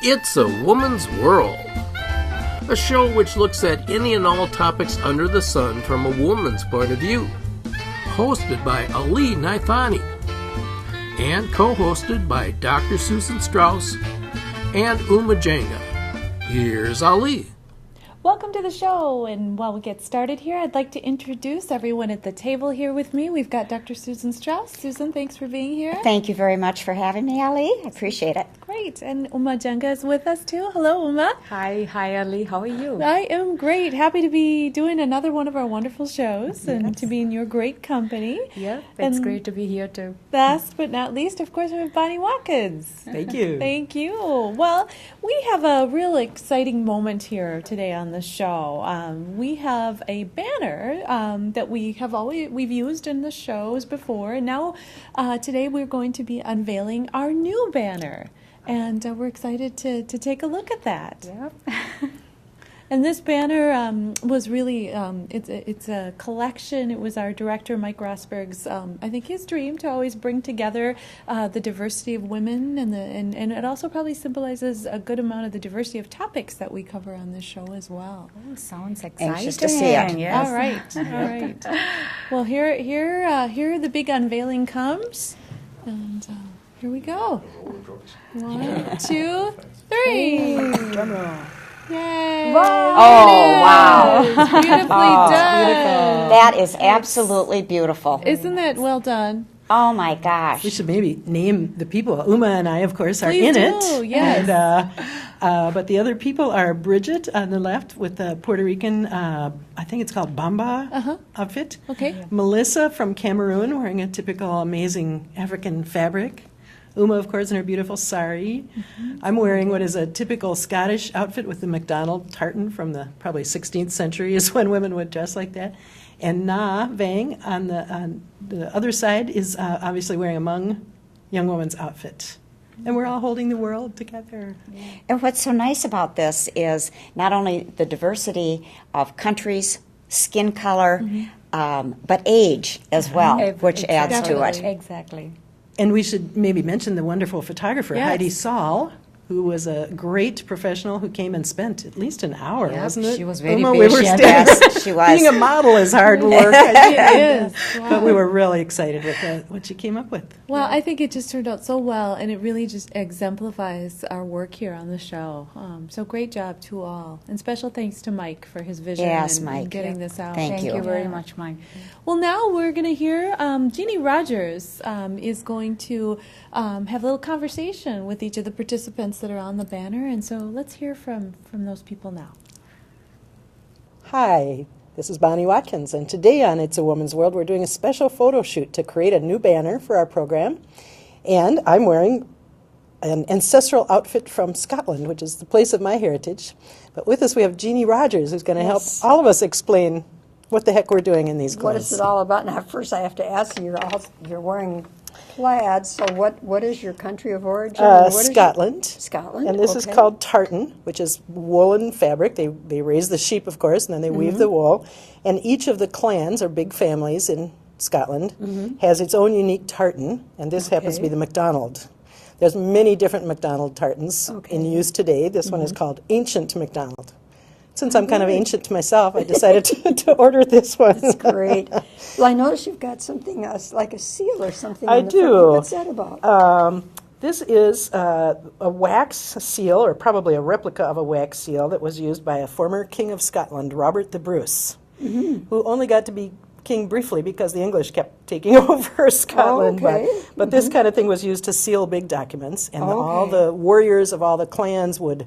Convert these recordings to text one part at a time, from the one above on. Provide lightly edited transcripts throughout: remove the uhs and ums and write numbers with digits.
It's a Woman's World, a show which looks at any and all topics under the sun from a woman's point of view. Hosted by Ali Naifani and co-hosted by Dr. Susan Strauss and Uma Jenga. Here's Ali. Welcome to the show, and while we get started here, I'd like to introduce everyone at the table here with me. We've got Dr. Susan Strauss. Susan, thanks for being here. Thank you very much for having me, Ali. I appreciate it. Great, and Uma Jenga is with us too. Hello, Uma. Hi, Ali. How are you? I am great. Happy to be doing another one of our wonderful shows and to be in your great company. Yeah, it's great to be here too. Last but not least, of course, we have Bonnie Watkins. Thank you. Thank you. Well, we have a real exciting moment here today on the show. We have a banner that we've used in the shows before, and now today we're going to be unveiling our new banner, and we're excited to take a look at that. Yep. And this banner was really, it's a collection. It was our director, Mike Rosberg's, I think his dream to always bring together the diversity of women, and it also probably symbolizes a good amount of the diversity of topics that we cover on this show as well. Oh, sounds exciting. Anxious to see it. Yes. All right. Well, here the big unveiling comes, and here we go. 1, 2, 3. Drum roll. Yay! Oh, wow. It's beautifully done. That is absolutely beautiful. Isn't that well done? Oh, my gosh. We should maybe name the people. Uma and I, of course, are Please in do, it. yes. And, but the other people are Bridget on the left with the Puerto Rican, I think it's called Bamba outfit. Okay. Melissa from Cameroon wearing a typical amazing African fabric. Uma, of course, in her beautiful sari. I'm wearing what is a typical Scottish outfit with the MacDonald tartan from the probably 16th century is when women would dress like that. And Na Vang on the other side is obviously wearing a Hmong young woman's outfit. And we're all holding the world together. And what's so nice about this is not only the diversity of countries, skin color, but age as well, which adds to it. Exactly. And we should maybe mention the wonderful photographer, Yes. Heidi Soll, who was a great professional who came and spent at least an hour, Yep, wasn't it? she was very Uma, we were patient. Yes, she was. Being a model is hard work. It is. But we were really excited with what she came up with. Well, I think it just turned out so well, and it really just exemplifies our work here on the show. So great job to all. And special thanks to Mike for his vision Yes, and Mike. getting this out. Thank Thank you. you very much, Mike. Well, now we're going to hear Jeannie Rogers is going to have a little conversation with each of the participants that are on the banner, and so let's hear from those people now. Hi, this is Bonnie Watkins, and today on It's a Woman's World, we're doing a special photo shoot to create a new banner for our program, and I'm wearing an ancestral outfit from Scotland, which is the place of my heritage. But with us we have Jeannie Rogers, who's going to help all of us explain what the heck we're doing in these clothes. What is it all about? Now, first I have to ask you, you're wearing plaid, so what is your country of origin? What is Scotland. Scotland, And this is okay. called tartan, which is woolen fabric. They raise the sheep, of course, and then they weave the wool. And each of the clans, or big families in Scotland, has its own unique tartan, and this happens to be the MacDonald. There's many different MacDonald tartans in use today. This one is called Ancient MacDonald. Since I'm kind of ancient myself, I decided to order this one. That's great. Well, I noticed you've got something like a seal or something. I in the do. front. What's that about? This is a wax seal, or probably a replica of a wax seal that was used by a former king of Scotland, Robert the Bruce, who only got to be king briefly because the English kept taking over Scotland. okay. But this kind of thing was used to seal big documents, and all the warriors of all the clans would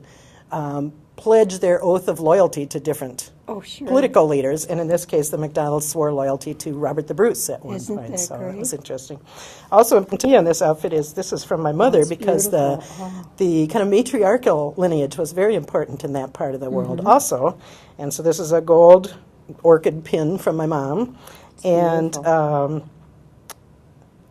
pledge their oath of loyalty to different political leaders, and in this case, the MacDonalds swore loyalty to Robert the Bruce at one Isn't point. that So great? it was interesting. Also, important on this outfit is this is from my mother because the kind of matriarchal lineage was very important in that part of the world also, and so this is a gold orchid pin from my mom, and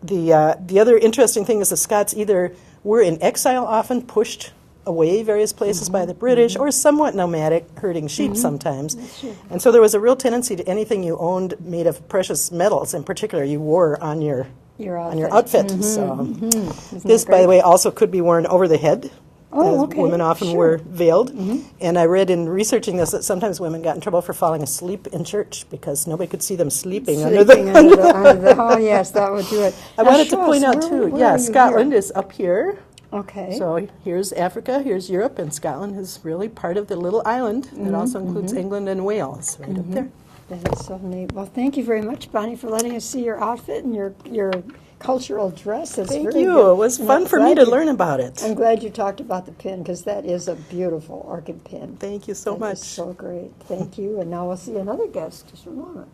the other interesting thing is the Scots either were in exile, often pushed away various places by the British, or somewhat nomadic, herding sheep sometimes. And so there was a real tendency to anything you owned made of precious metals, in particular, you wore on your outfit. So this, by the way, also could be worn over the head Oh, okay. Women often Sure. were veiled. And I read in researching this that sometimes women got in trouble for falling asleep in church because nobody could see them sleeping under the. Oh, yes, that would do it. I Now, wanted to show point us, out where- too. where Yeah, are you Scotland here? is up here. Okay. So here's Africa, here's Europe, and Scotland is really part of the little island. It also includes England and Wales right up there. That is so neat. Well, thank you very much, Bonnie, for letting us see your outfit and your cultural dress. It's Thank very you. good. It was And fun I'm for me glad to you- learn about it. I'm glad you talked about the pin because that is a beautiful orchid pin. Thank you so That much. is so great. Thank you. And now we'll see another guest just for a moment.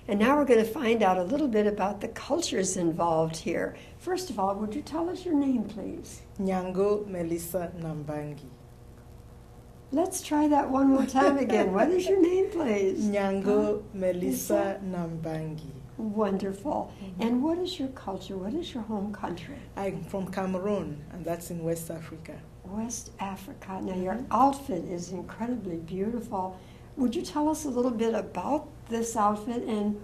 And now we're going to find out a little bit about the cultures involved here. First of all, would you tell us your name, please? Nyango Melissa Nambangi. Let's try that one more time again. What is your name, please? Nyango Melissa Nambangi. Wonderful. And what is your culture? What is your home country? I'm from Cameroon, and that's in West Africa. West Africa. Now, your outfit is incredibly beautiful. Would you tell us a little bit about this outfit and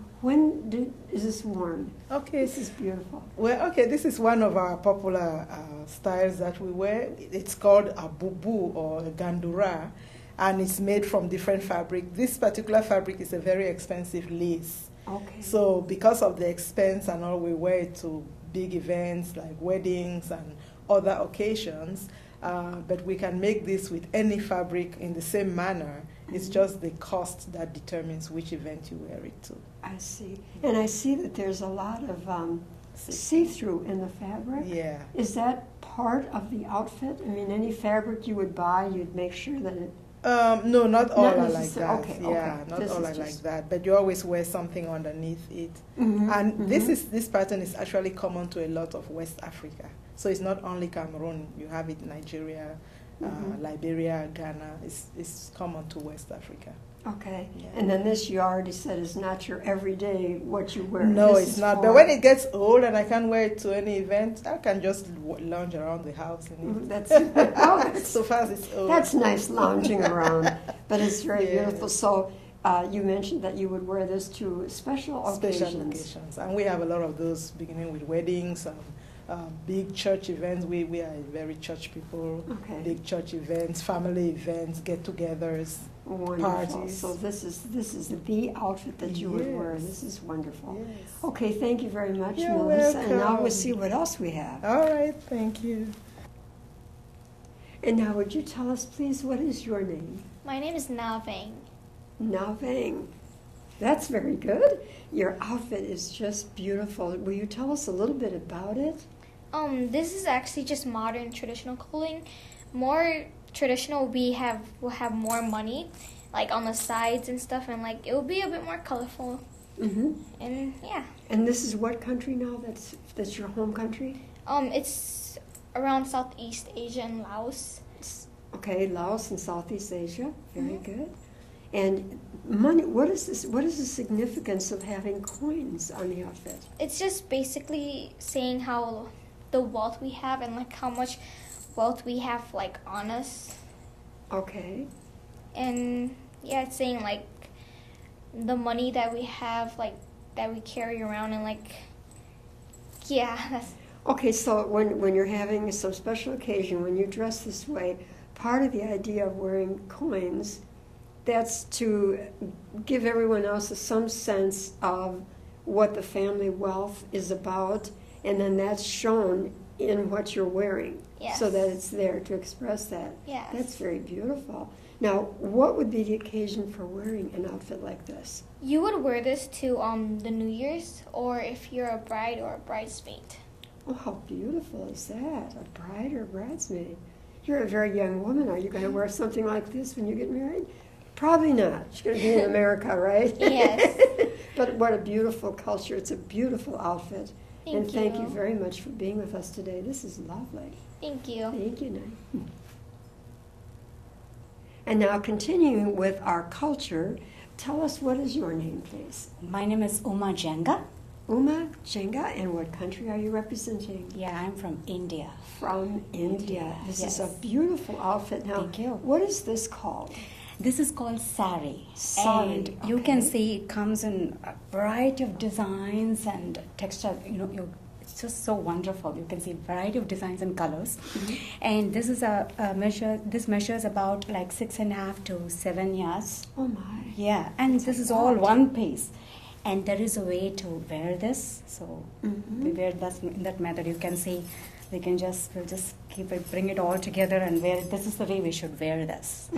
is this worn? Okay. This is beautiful. Well, okay, this is one of our popular styles that we wear. It's called a bubu or a gandura, and it's made from different fabric. This particular fabric is a very expensive lace. Okay. So because of the expense and all, we wear it to big events like weddings and other occasions. But we can make this with any fabric in the same manner. It's just the cost that determines which event you wear it to. I see. And I see that there's a lot of see-through in the fabric. Yeah. Is that part of the outfit? I mean, any fabric you would buy, you'd make sure that it... No, not all Not are like necessar- that. okay, Yeah, okay. not This all is are like just- that. But you always wear something underneath it. And this pattern is actually common to a lot of West Africa. So it's not only Cameroon. You have it in Nigeria, Liberia, Ghana. It's common to West Africa. Okay. Yeah. And then this, you already said, is not your everyday what you wear. No, This it's is not. for- But when it gets old and I can't wear it to any event, I can just lounge around the house in it. That's, that's, So far as it's old. that's nice lounging around, but it's very Yes. beautiful. So you mentioned that you would wear this to special occasions. And we have a lot of those, beginning with weddings, big church events. We are very church people. Okay. Big church events, family events, get-togethers, Wonderful. parties. So this is the outfit that you would wear. Yes. This is wonderful. Yes. Okay, thank you very much, You're Melissa. And now we'll welcome. see what else we have. All right, thank you. And now would you tell us, please, what is your name? My name is Navang. Navang. That's very good. Your outfit is just beautiful. Will you tell us a little bit about it? This is actually just modern traditional clothing. More traditional, will have more money, like on the sides and stuff, and like it will be a bit more colorful. Mm-hmm. And yeah, And this is what country now? That's your home country? it's around Southeast Asia and Laos. Okay, Laos and Southeast Asia. Very good. And money. What is this? What is the significance of having coins on the outfit? It's just basically saying how the wealth we have and like how much wealth we have like on us. Okay. And yeah, it's saying like the money that we have, like that we carry around, and like yeah, that's Okay, so when you're having some special occasion, when you dress this way, part of the idea of wearing coins, that's to give everyone else some sense of what the family wealth is about, and then that's shown in what you're wearing, Yes. so that it's there to express that. Yes. That's very beautiful. Now, what would be the occasion for wearing an outfit like this? You would wear this to the New Year's, or if you're a bride or a bridesmaid. Oh, how beautiful is that? A bride or a bridesmaid? You're a very young woman. Are you going to wear something like this when you get married? Probably not. You're going to be in America, right? Yes. But what a beautiful culture. It's a beautiful outfit. And thank you you. very much for being with us today. This is lovely. Thank you. Thank you, Nay. And now continuing with our culture, tell us what is your name, please? My name is Uma Jenga. Uma Jenga, and what country are you representing? Yeah, I'm from India. From India. This is a Yes. beautiful outfit. Now, Thank you. what is this called? This is called sari. Sari, And you can okay. see it comes in a variety of designs and texture. You know, It's just so wonderful. You can see a variety of designs and colors. And this is a measure. This measures about like 6.5 to 7 yards. Oh my. Yeah, and this is all one piece. And there is a way to wear this. So we wear that in that method. You can see we'll just keep it, bring it all together and wear it. This is the way we should wear this.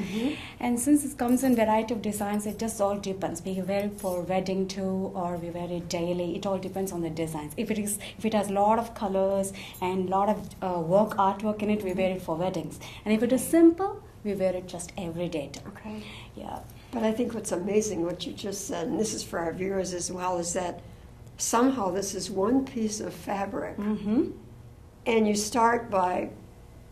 And since it comes in variety of designs, it just all depends. We wear it for wedding too, or we wear it daily. It all depends on the designs. If it has a lot of colors and lot of artwork in it, we wear it for weddings. And if it is simple, we wear it just every day too. Okay. Yeah. But I think what's amazing, what you just said, and this is for our viewers as well, is that somehow this is one piece of fabric. And you start by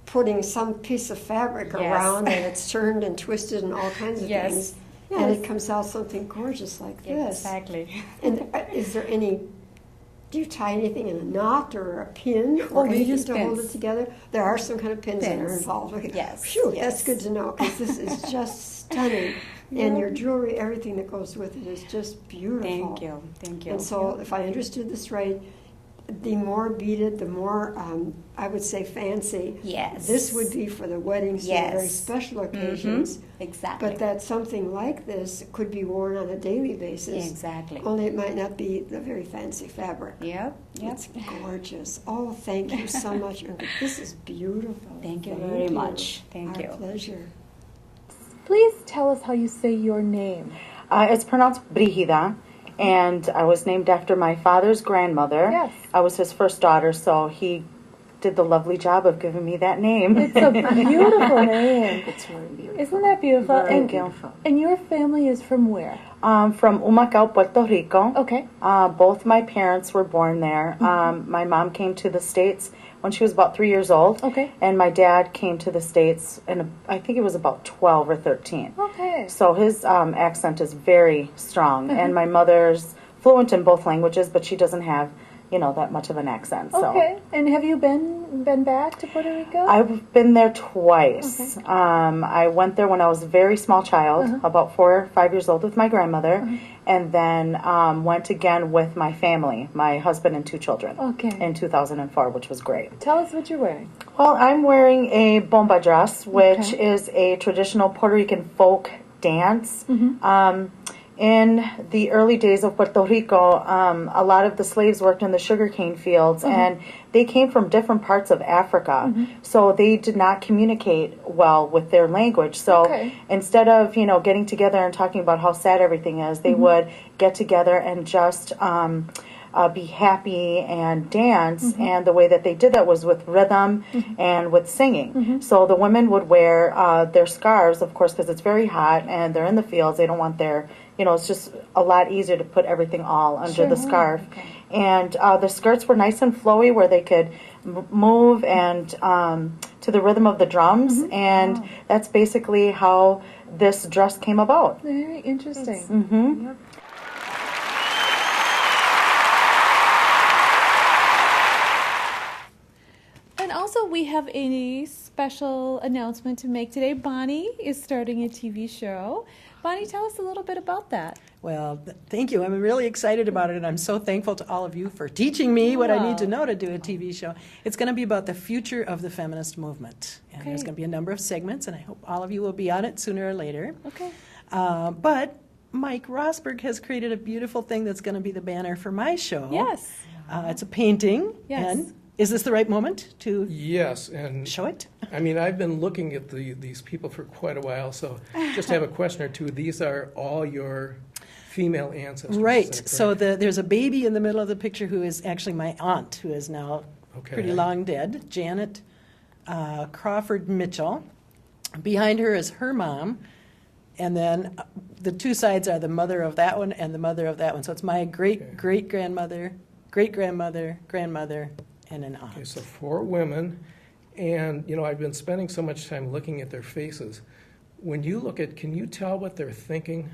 putting some piece of fabric around and it's turned and twisted and all kinds of things. And it comes out something gorgeous like this. Exactly. And is there any, do you tie anything in a knot or a pin or we anything use to hold pins. it together? There are some kind of pins that are involved. Okay. Yes. Phew, Yes. that's good to know because this is just stunning. And your jewelry, everything that goes with it is just beautiful. Thank you. And so if I understood this right, the more beaded, the more, I would say, fancy. Yes. This would be for the weddings and very special occasions. Exactly. But that something like this could be worn on a daily basis. Exactly. Only it might not be the very fancy fabric. Yep. It's gorgeous. Oh, thank you so much. This is beautiful. Thank you very much. Thank Our you. pleasure. Please tell us how you say your name. It's pronounced Brigida, and I was named after my father's grandmother. Yes. I was his first daughter, so he did the lovely job of giving me that name. It's a beautiful name. It's really beautiful. Isn't that beautiful? Very beautiful. And your family is from where? From Humacao, Puerto Rico. Okay. Both my parents were born there. My mom came to the States when she was about 3 years old. Okay. And my dad came to the States, and I think it was about 12 or 13. Okay. So his accent is very strong, and my mother's fluent in both languages, but she doesn't have, that much of an accent. So. Okay. And have you been back to Puerto Rico? I've been there twice. Okay. I went there when I was a very small child, about 4 or 5 years old, with my grandmother, and then went again with my family, my husband and 2 children, in 2004, which was great. Tell us what you're wearing. Well, I'm wearing a bomba dress, which is a traditional Puerto Rican folk dance. In the early days of Puerto Rico, a lot of the slaves worked in the sugarcane fields, and they came from different parts of Africa. So they did not communicate well with their language. So instead of, getting together and talking about how sad everything is, they would get together and just be happy and dance. And the way that they did that was with rhythm and with singing. So the women would wear their scarves, of course, because it's very hot and they're in the fields. They don't want their, it's just a lot easier to put everything all under the scarf. And the skirts were nice and flowy where they could move and to the rhythm of the drums. And that's basically how this dress came about. Very interesting. And also, we have a special announcement to make today. Bonnie is starting a TV show. Bonnie, tell us a little bit about that. Well, thank you. I'm really excited about it, and I'm so thankful to all of you for teaching me what I need to know to do a TV show. It's going to be about the future of the feminist movement. And there's going to be a number of segments, and I hope all of you will be on it sooner or later. Okay. But Mike Rosberg has created a beautiful thing that's going to be the banner for my show. Yes. It's a painting. Yes. And is this the right moment to and show it? I mean, I've been looking at these people for quite a while, so just have a question or two. These are all your female ancestors. Right. So there's a baby in the middle of the picture who is actually my aunt, who is now pretty long dead, Janet Crawford Mitchell. Behind her is her mom, and then the 2 sides are the mother of that one and the mother of that one. So it's my great-great-grandmother, great-grandmother, grandmother, and an aunt. Okay, so 4 women, and I've been spending so much time looking at their faces. When you look at, can you tell what they're thinking?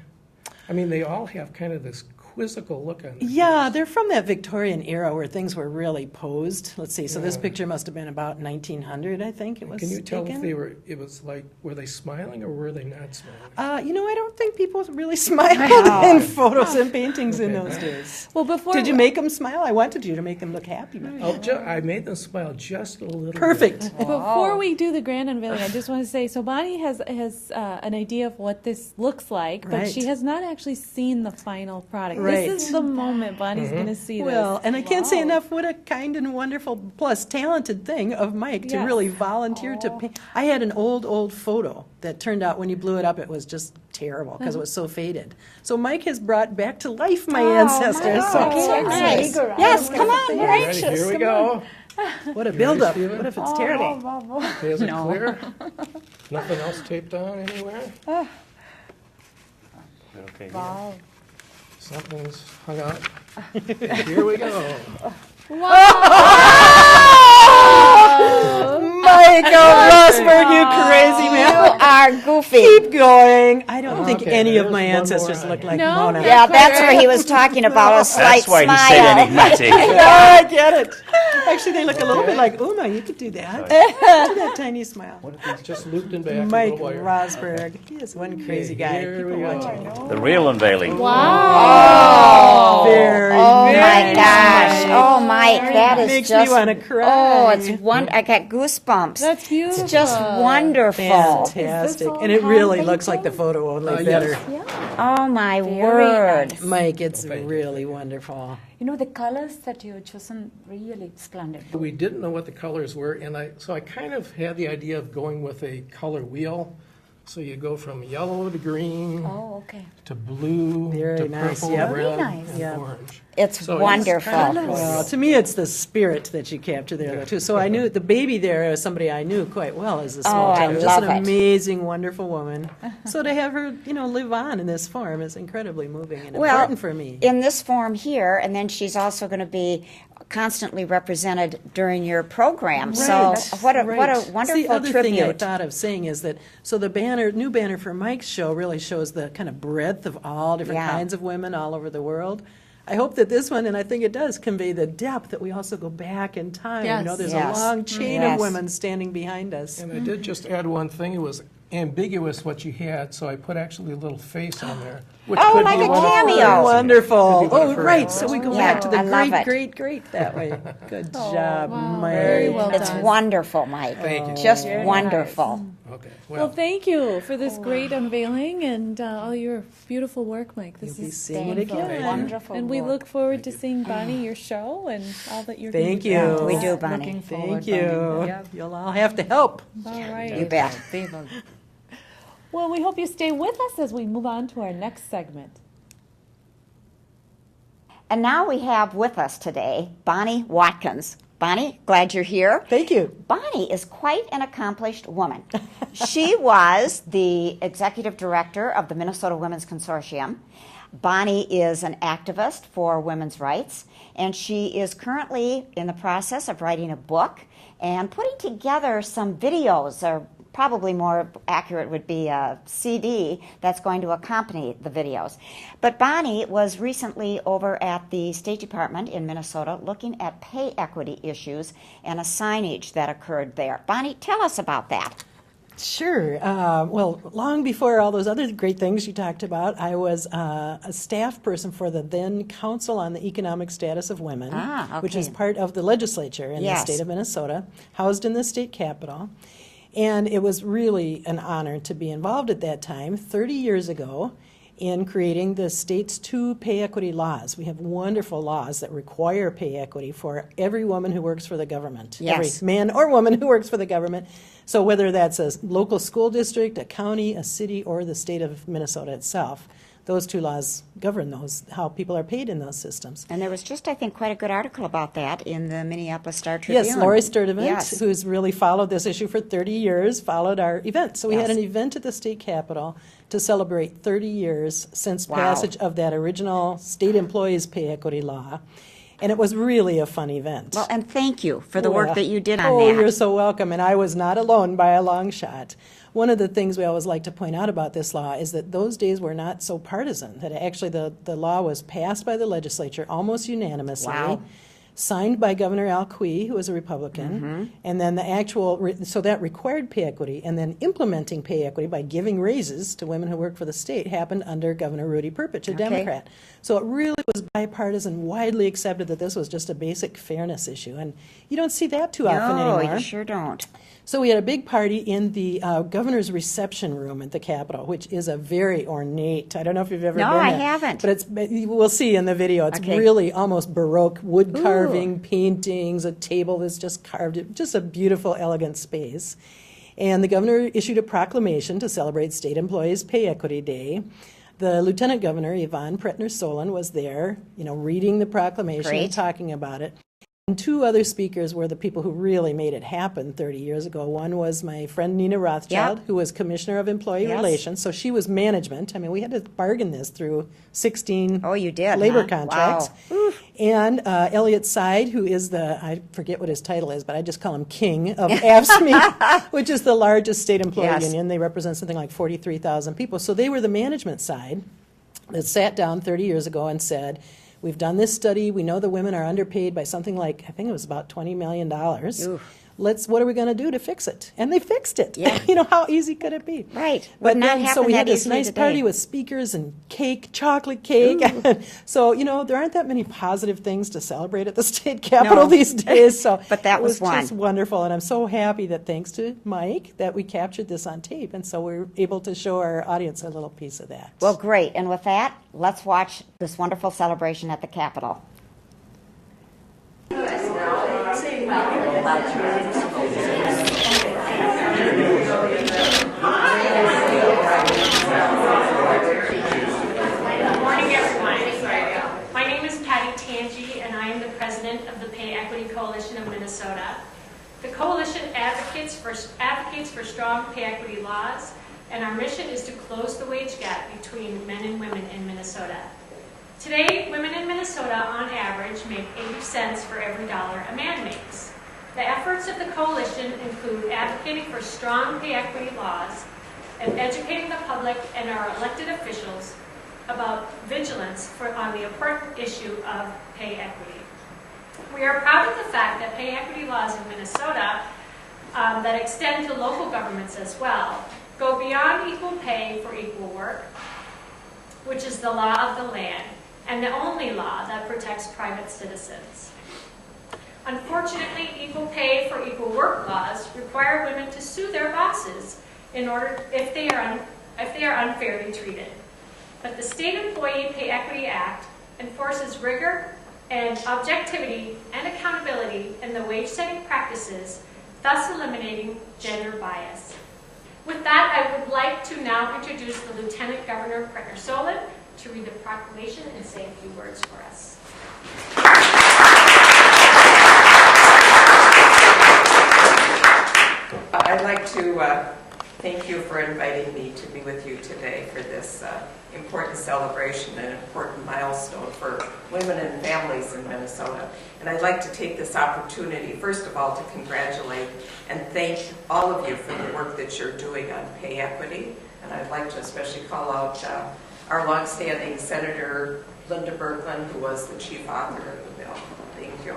I mean, they all have kind of this quizzical look on them. Yeah, they're from that Victorian era where things were really posed. Let's see, so this picture must have been about 1900, I think it was Can you tell taken. if they were, it was like, were they smiling or were they not smiling? I don't think people really smiled in photos and paintings in those days. Well, before Did you make them smile? I wanted you to make them look happy. But I made them smile just a little Perfect. bit. Before we do the grand unveiling, I just want to say, so Bonnie has an idea of what this looks like, but she Right. has not actually seen the final product. Right. This is the moment Bonnie's going to see Well, this. and I can't say enough what a kind and wonderful plus talented thing of Mike to Yes. really volunteer to paint. I had an old photo that turned out when you blew it up, it was just terrible because it was so faded. So Mike has brought back to life my ancestors. So Nice. Yes, come on, we're Ready? anxious. Here we Come go. what a buildup. Steven? What if it's terrible? Okay, is it clear? Nothing else taped on anywhere? Okay. Wow. Something's hung out. Here we go. Michael Rosberg, you crazy You man. are goofy. Keep going. I don't think Okay, any of there's my one more ancestors on look here. like No? Mona. Yeah, that's what he was talking about, a slight That's why smile. he said enigmatic. Yeah, I get it. Actually, they look a little bit like Uma. You could do that. Do that tiny smile. What if it's just looped in back? Mike a little wire? Rosberg. He is one crazy guy. Here People we go. watching. The real unveiling. Very Oh my nice. gosh! Oh Mike, that is Makes just me want to cry. oh, it's I got goosebumps. That's beautiful. It's just wonderful. Fantastic. And it really looks like the photo, only better. Oh my Very word! nice. Mike, it's really wonderful. You know, the colors that you've chosen really splendid. We didn't know what the colors were, and so I kind of had the idea of going with a color wheel. So you go from yellow to green Oh, okay. to blue Very to nice, purple, yep. red, nice. and Yeah. orange. It's So wonderful. kind of Well, to me, it's the spirit that you capture there, though, too. So I knew the baby there was somebody I knew quite well as a small Oh, I child. Just love an it. amazing, wonderful woman. So to have her, live on in this form is incredibly moving and Well, important for me. in this form here, and then she's also going to be constantly represented during your program. So what a wonderful See, the other thing I tribute. thought of saying is that so the new banner for Mike's show really shows the kind of breadth of all different Yeah. kinds of women all over the world. I hope that this one, and I think it does, convey the depth that we also go back in time. Yes. There's Yes. a long chain Yes. of women standing behind us. And I did just add one thing. It was ambiguous what you had, so I put actually a little face on there. Which Oh, could like be a one of cameo. hers. Wonderful. Could be one Oh, of her right. answers. So we go Yeah, back to the I love it. great that way. Good job, Mike. Very well It's done. wonderful, Mike. Thank you. Just wonderful. Okay. Well, Well, thank you for this great unveiling and all your beautiful work, Mike. This You'll be is seeing it wonderful. again. Wonderful. And we work. look forward to seeing Bonnie, your show, and all that you're Thank going to you. We do, Looking Bonnie. forward, Thank you. Bonnie. Yeah. You'll all have to help. do. All right. You bet. They will. Well, we hope you stay with us as we move on to our next segment. And now we have with us today Bonnie Watkins. Bonnie, glad you're here. Thank you. Bonnie is quite an accomplished woman. She was the executive director of the Minnesota Women's Consortium. Bonnie is an activist for women's rights, and she is currently in the process of writing a book and putting together some videos, or probably more accurate would be a CD that's going to accompany the videos. But Bonnie was recently over at the State Department in Minnesota looking at pay equity issues and a signage that occurred there. Bonnie, tell us about that. Sure. Well, long before all those other great things you talked about, I was a staff person for the then Council on the Economic Status of Women, which is part of the legislature in the state of Minnesota, housed in the state capitol. And it was really an honor to be involved at that time, 30 years ago, in creating the state's 2 pay equity laws. We have wonderful laws that require pay equity for every woman who works for the government, every man or woman who works for the government. So whether that's a local school district, a county, a city, or the state of Minnesota itself, those 2 laws govern how people are paid in those systems. And there was just, I think, quite a good article about that in the Minneapolis Star Tribune. Yes, Lori Sturdivant, who's really followed this issue for 30 years, followed our event. So we had an event at the state capitol to celebrate 30 years since passage of that original state employees pay equity law. And it was really a fun event. Well, and thank you for the work Well, that you did on oh, that. you're so welcome. And I was not alone by a long shot. One of the things we always like to point out about this law is that those days were not so partisan, that actually the law was passed by the legislature almost unanimously. Wow. Signed by Governor Al Quie, who was a Republican, and then the actual, so that required pay equity, and then implementing pay equity by giving raises to women who work for the state happened under Governor Rudy Perpich, a Democrat. So it really was bipartisan, widely accepted that this was just a basic fairness issue, and you don't see that too often anymore. No, you sure don't. So we had a big party in the governor's reception room at the Capitol, which is a very ornate. I don't know if you've ever been No, there. I haven't. But we'll see in the video. It's Okay. really almost Baroque wood Ooh. carving, paintings, a table that's just carved, just a beautiful, elegant space. And the governor issued a proclamation to celebrate State Employees Pay Equity Day. The Lieutenant Governor, Yvonne Pretner-Solon, was there, reading the proclamation and Great. talking about it. And two other speakers were the people who really made it happen 30 years ago. One was my friend Nina Rothschild, Yep. who was Commissioner of Employee Yes. Relations. So she was management. I mean, we had to bargain this through 16 Oh, you did, labor huh? contracts. Wow. And Elliot Seid, who is I forget what his title is, but I just call him King of AFSCME, which is the largest state employee Yes. union. They represent something like 43,000 people. So they were the management side that sat down 30 years ago and said, we've done this study. We know the women are underpaid by something like, I think it was about $20 million. Oof. What are we going to do to fix it? And they fixed it. Yeah. How easy could it be? Right. But Would not then, so happen we had that this easily nice today. party with speakers and cake, chocolate cake. So, there aren't that many positive things to celebrate at the state capitol No. these days. So But that it was one. just wonderful. And I'm so happy that thanks to Mike that we captured this on tape. And so we're able to show our audience a little piece of that. Well, great. And with that, let's watch this wonderful celebration at the Capitol. Good morning, everyone. My name is Patty Tangi, and I am the president of the Pay Equity Coalition of Minnesota. The coalition advocates for strong pay equity laws, and our mission is to close the wage gap between men and women in Minnesota. Today, women in Minnesota, on average, make 80 cents for every dollar a man makes. The efforts of the coalition include advocating for strong pay equity laws and educating the public and our elected officials about vigilance on the important issue of pay equity. We are proud of the fact that pay equity laws in Minnesota that extend to local governments as well go beyond equal pay for equal work, which is the law of the land and the only law that protects private citizens. Unfortunately, equal pay for equal work laws require women to sue their bosses if they are unfairly treated. But the State Employee Pay Equity Act enforces rigor and objectivity and accountability in the wage-setting practices, thus eliminating gender bias. With that, I would like to now introduce the Lieutenant Governor Pretner-Solon to read the proclamation and say a few words for us. I'd like to thank you for inviting me to be with you today for this important celebration and important milestone for women and families in Minnesota. And I'd like to take this opportunity, first of all, to congratulate and thank all of you for the work that you're doing on pay equity. And I'd like to especially call out our longstanding Senator Linda Berkman, who was the chief author of the bill. Thank you.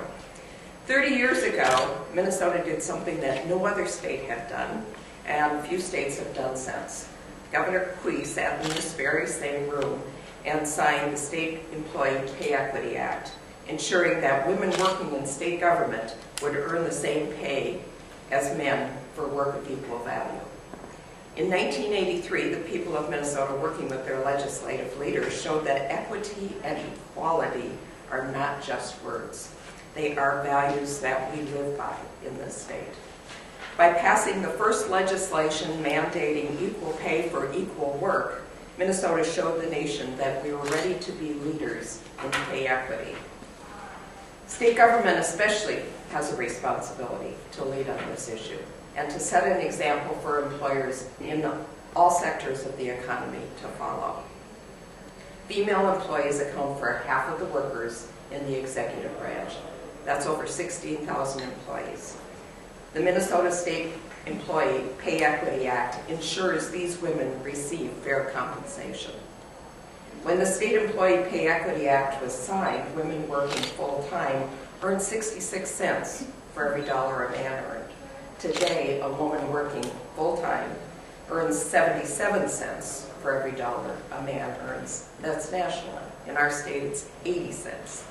30 years ago, Minnesota did something that no other state had done, and few states have done since. Governor Quie sat in this very same room and signed the State Employee Pay Equity Act, ensuring that women working in state government would earn the same pay as men for work of equal value. In 1983, the people of Minnesota, working with their legislative leaders, showed that equity and equality are not just words. They are values that we live by in this state. By passing the first legislation mandating equal pay for equal work, Minnesota showed the nation that we were ready to be leaders in pay equity. State government especially has a responsibility to lead on this issue and to set an example for employers in all sectors of the economy to follow. Female employees account for half of the workers in the executive branch. That's over 16,000 employees. The Minnesota State Employee Pay Equity Act ensures these women receive fair compensation. When the State Employee Pay Equity Act was signed, women working full-time earned 66 cents for every dollar a man earned. Today, a woman working full-time earns 77 cents for every dollar a man earns. That's national. In our state, it's 80 cents.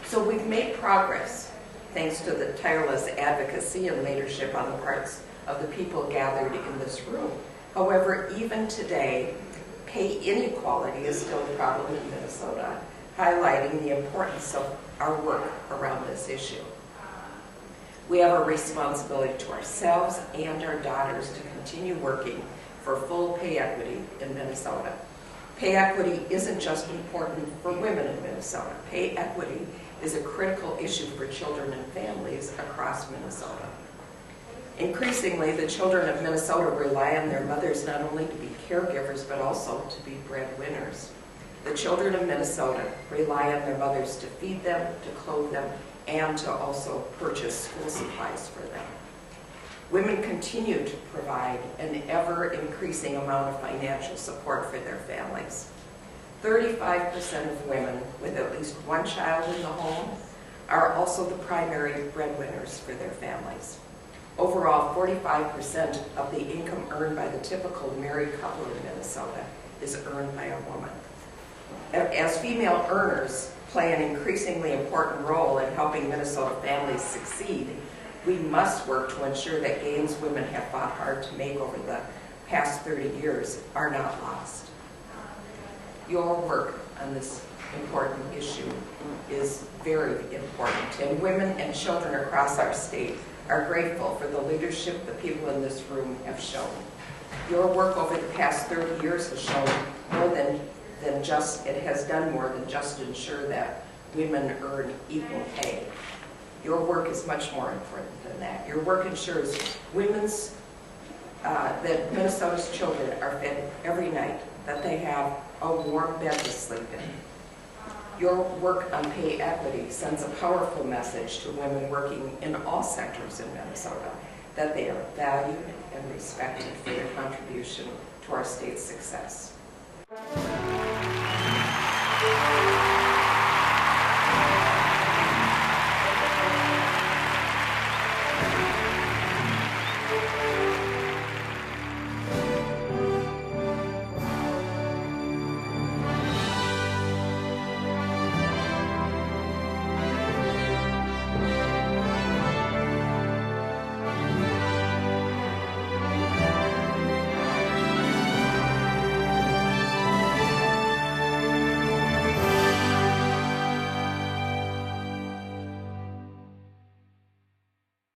So we've made progress thanks to the tireless advocacy and leadership on the parts of the people gathered in this room. However, even today, pay inequality is still a problem in Minnesota, highlighting the importance of our work around this issue. We have a responsibility to ourselves and our daughters to continue working for full pay equity in Minnesota. Pay equity isn't just important for women in Minnesota. Pay equity is a critical issue for children and families across Minnesota. Increasingly, the children of Minnesota rely on their mothers not only to be caregivers, but also to be breadwinners. The children of Minnesota rely on their mothers to feed them, to clothe them, and to also purchase school supplies for them. Women continue to provide an ever-increasing amount of financial support for their families. 35% of women with at least one child in the home are also the primary breadwinners for their families. Overall, 45% of the income earned by the typical married couple in Minnesota is earned by a woman. As female earners play an increasingly important role in helping Minnesota families succeed, we must work to ensure that gains women have fought hard to make over the past 30 years are not lost. Your work on this important issue is very important, and women and children across our state are grateful for the leadership the people in this room have shown. Your work over the past 30 years has shown more than just, it has done more than just ensure that women earn equal pay. Your work is much more important than that. Your work ensures that Minnesota's children are fed every night, that they have a warm bed to sleep in. Your work on pay equity sends a powerful message to women working in all sectors in Minnesota, that they are valued and respected for their contribution to our state's success.